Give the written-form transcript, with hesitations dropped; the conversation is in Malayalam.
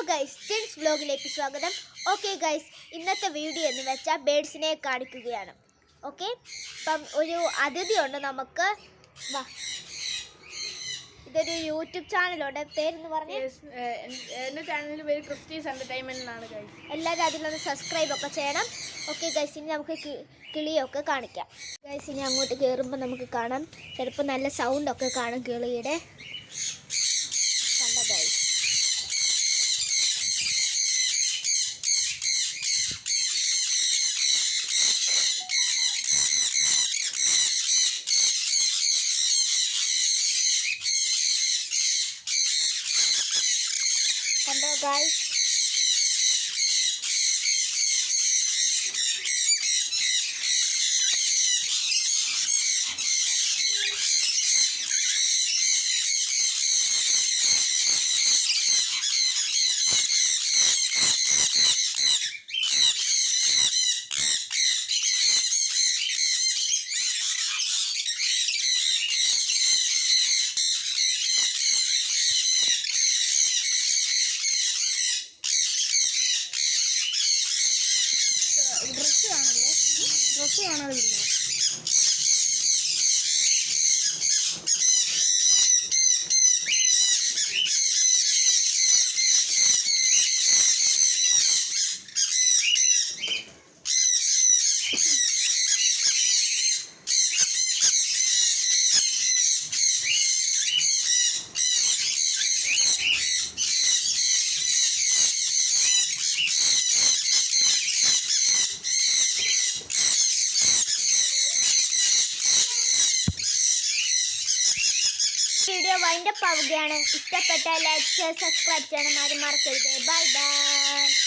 ഗൈസ്, ടിൻസ് വ്ലോഗിലേക്ക് സ്വാഗതം. ഓക്കെ ഗൈസ്, ഇന്നത്തെ വീഡിയോ എന്ന് വെച്ചാൽ ബേഡ്സിനെ കാണിക്കുകയാണ്. ഓക്കെ, അപ്പം ഒരു അതിഥി ഉണ്ട് നമുക്ക്. വാ, ഇതൊരു യൂട്യൂബ് ചാനലുണ്ട്. പേരെന്ന് പറഞ്ഞ് എൻ്റെ ചാനലിൻ്റെ പേര് ക്രിസ്റ്റീസ് എൻ്റർടൈൻമെൻറ്റ് എന്നാണ് ഗൈസ്. എല്ലാവരും അതിലൊന്ന് സബ്സ്ക്രൈബ് ഒക്കെ ചെയ്യണം. ഓക്കെ ഗൈസ്, ഇനി നമുക്ക് കിളിയൊക്കെ കാണിക്കാം. ഗൈസ്, ഇനി അങ്ങോട്ട് കയറുമ്പോൾ നമുക്ക് കാണാം, ചിലപ്പോൾ നല്ല സൗണ്ടൊക്കെ കാണും കിളിയുടെ. കണ്ട ഗൈസ്, കണ്ടോ ഗൈസ്. ഡ്രസ്സ് കാണാതെ വിളിക്കണം. വീഡിയോ വൈൻഡപ്പ് ആവുകയാണ്. ഇഷ്ടപ്പെട്ടാൽ ലൈക്ക്, ഷെയർ, സബ്സ്ക്രൈബ് ചെയ്യണം. ആരും മറക്കരുത്. Bye bye.